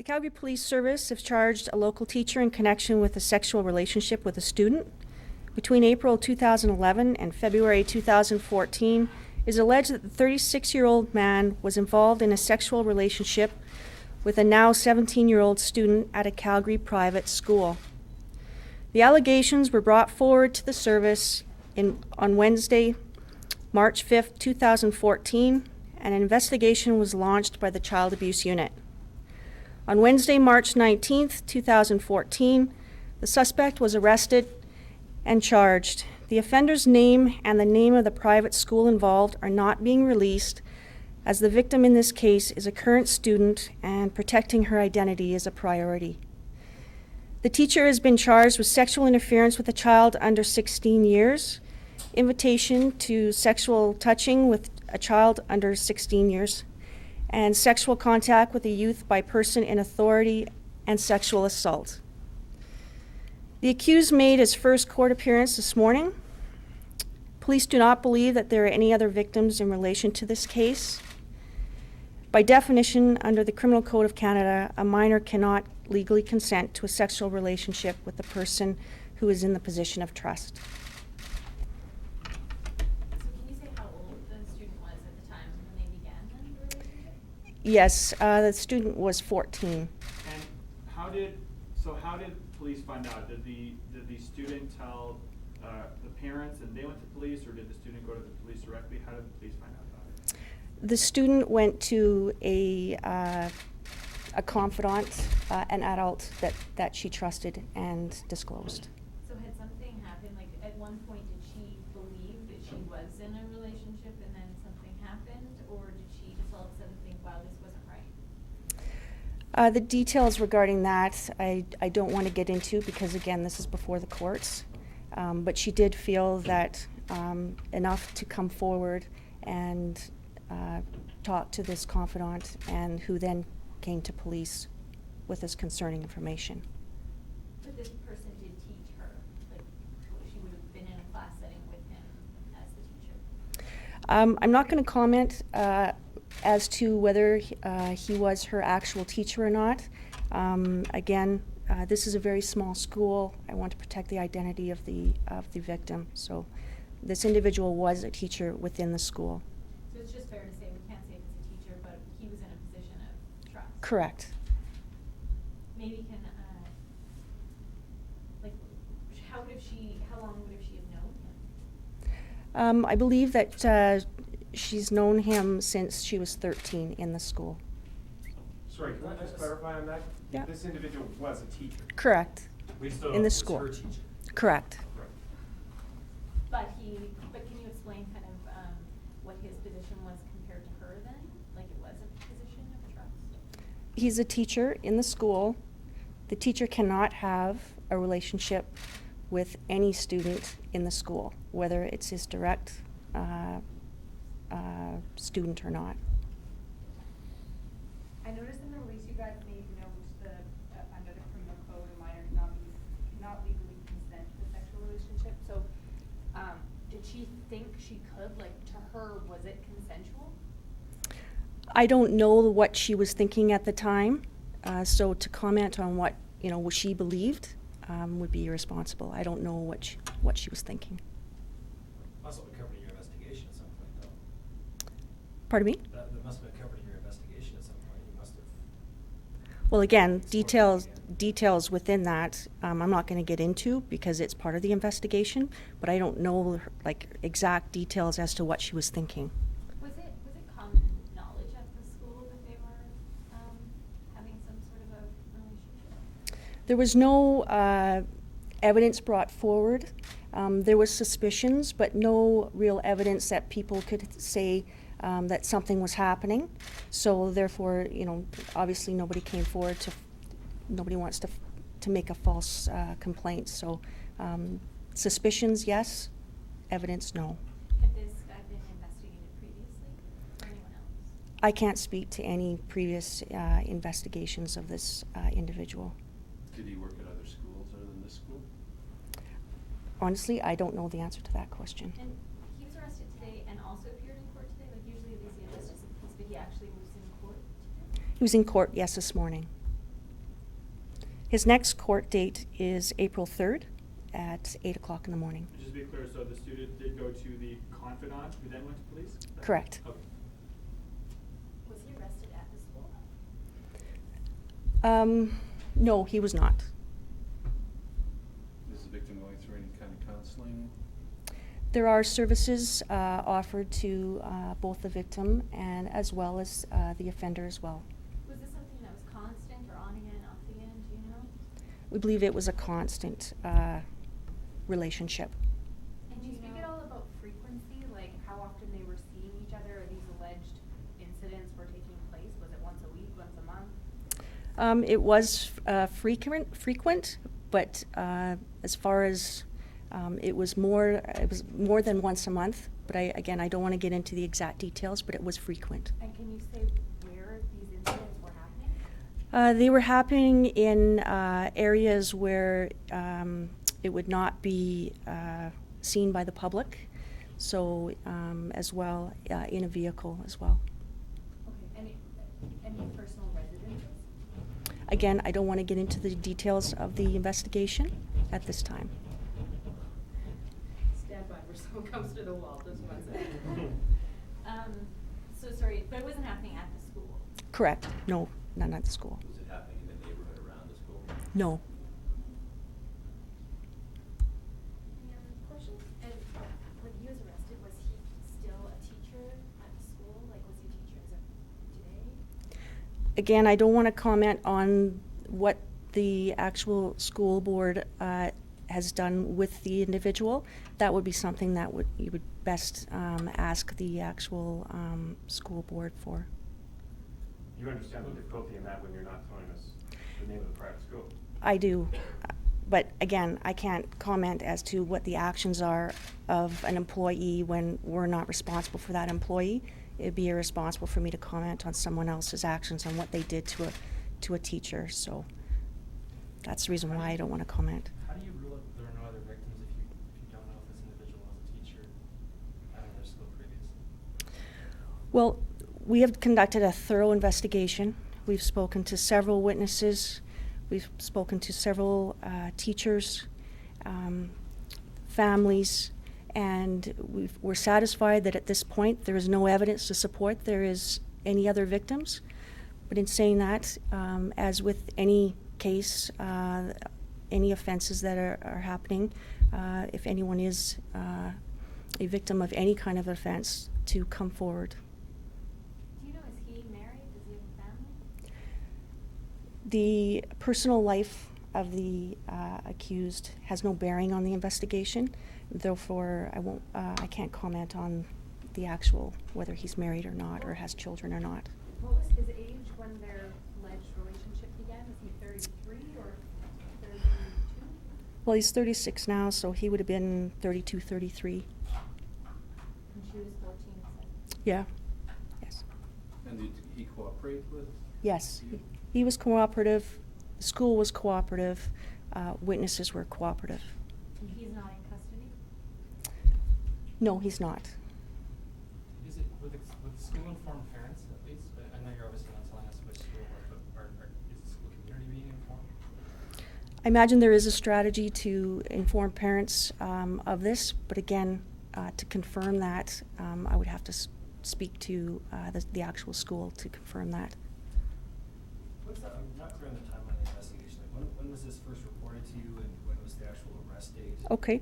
The Calgary Police Service have charged a local teacher in connection with a sexual relationship with a student. Between April 2011 and February 2014, it is alleged that the 36-year-old man was involved in a sexual relationship with a now 17-year-old student at a Calgary private school. The allegations were brought forward to the service on Wednesday, March 5, 2014, and an investigation was launched by the Child Abuse Unit. On Wednesday, March 19, 2014, the suspect was arrested and charged. The offender's name and the name of the private school involved are not being released, as the victim in this case is a current student and protecting her identity is a priority. The teacher has been charged with sexual interference with a child under 16 years, invitation to sexual touching with a child under 16 years, and sexual contact with a youth by person in authority, and sexual assault. The accused made his first court appearance this morning. Police do not believe that there are any other victims in relation to this case. By definition, under the Criminal Code of Canada, a minor cannot legally consent to a sexual relationship with a person who is in the position of trust. Yes, the student was 14. And how did police find out? Did the student tell the parents and they went to police, or did the student go to the police directly? How did the police find out about it? The student went to a confidant, an adult that she trusted and disclosed. So had something happened, like at one point did she believe that she was in a relationship and then something happened, or did she just all of a sudden think, wow, this wasn't right? The details regarding that I don't want to get into because, again, this is before the courts. But she did feel that enough to come forward and talk to this confidant, and who then came to police with this concerning information. But this person did teach her, like she would have been in a class setting with him as the teacher? I'm not going to comment as to whether he was her actual teacher or not. Again, this is a very small school. I want to protect the identity of the victim. So this individual was a teacher within the school. So it's just fair to say we can't say it's a teacher, but he was in a position of trust. Correct. Maybe can like how long would have she have known him? I believe that she's known him since she was 13 in the school. Sorry, can I just clarify on that? Yeah. This individual was a teacher. Correct. We still In know the it was school. her teacher. Correct. But can you explain kind of what his position was compared to her then? Like it was a position of trust? He's a teacher in the school. The teacher cannot have a relationship with any student in the school, whether it's his direct student or not. I noticed in the release you guys made note that under the criminal code, a minor cannot legally consent to a sexual relationship. So, did she think she could? Like, to her, was it consensual? I don't know what she was thinking at the time, so to comment on what she believed would be irresponsible. I don't know what she was thinking. Must have been covered in your investigation at some point, though. Pardon me? That must have been covered in your investigation at some point. You must have. Well, again, details within that I'm not going to get into because it's part of the investigation, but I don't know exact details as to what she was thinking. Was it common knowledge at the school that they were having some sort of a relationship? There was no evidence brought forward. There was suspicions, but no real evidence that people could say that something was happening. So therefore, obviously nobody came forward nobody wants to make a false complaint. So suspicions, yes. Evidence, no. Had this guy been investigated previously or anyone else? I can't speak to any previous investigations of this individual. Did he work at other schools other than this school? Honestly, I don't know the answer to that question. And he was arrested today and also appeared in court today? Like usually they say justice of the peace, but he actually was in court today? He was in court, yes, this morning. His next court date is April 3rd at 8 o'clock in the morning. Just to be clear, so the student did go to the confidant who then went to police? Correct. Okay. Was he arrested at the school? No, he was not. Is the victim going through any kind of counseling? There are services offered to both the victim and as well as the offender as well. Was this something that was constant or on again, off again, do you know? We believe it was a constant relationship. Can you speak at all about frequency, like how often they were seeing each other, or these alleged incidents were taking place? Was it once a week, once a month? It was frequent, but as far as it was more than once a month. But I don't want to get into the exact details, but it was frequent. And can you say where these incidents were happening? They were happening in areas where it would not be seen by the public, so as well in a vehicle as well. Okay, any personal residences? Again, I don't want to get into the details of the investigation at this time. Stand by where someone comes to the wall, just one second. So sorry, but it wasn't happening at the school? Correct. No, none at the school. Was it happening in the neighborhood around the school? No. Any other questions? And when he was arrested, was he still a teacher at the school? Like, was he a teacher as of today? Again, I don't want to comment on what the actual school board has done with the individual. That would be something that you would best ask the actual school board for. You understand the difficulty in that when you're not telling us the name of the private school? I do, but again, I can't comment as to what the actions are of an employee when we're not responsible for that employee. It'd be irresponsible for me to comment on someone else's actions on what they did to a teacher. So that's the reason why I don't want to comment. How do you rule out that there are no other victims if you don't know if this individual was a teacher at another school previously? Well, we have conducted a thorough investigation. We've spoken to several witnesses. We've spoken to several teachers, families, and we're satisfied that at this point there is no evidence to support there is any other victims. But in saying that, as with any case, any offenses that are happening, if anyone is a victim of any kind of offense, to come forward. Do you know, is he married? Does he have a family? The personal life of the accused has no bearing on the investigation. Therefore, I can't comment on the actual, whether he's married or not, or has children or not. What was his age when their alleged relationship began? Was he 33 or 32? Well, he's 36 now, so he would have been 32, 33. And she was 14, you said? Yeah. Yes. And did he cooperate with? Yes. He was cooperative. The school was cooperative. Witnesses were cooperative. And he's not in custody? No, he's not. Is it, would the school inform parents at least? I know you're obviously not telling us which school, but is the school community being informed? I imagine there is a strategy to inform parents of this, but again, to confirm that, I would have to speak to the actual school to confirm that. What's that, I'm not clear on the timeline of the investigation. Like when was this first reported to you and when was the actual arrest date? Okay.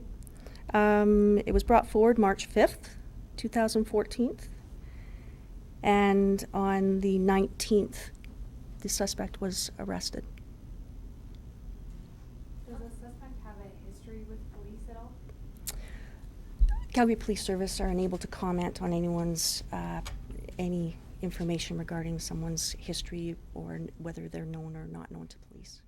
It was brought forward March 5th, 2014. And on the 19th, the suspect was arrested. Does the suspect have a history with police at all? Calgary Police Service are unable to comment on anyone's, any information regarding someone's history or whether they're known or not known to police.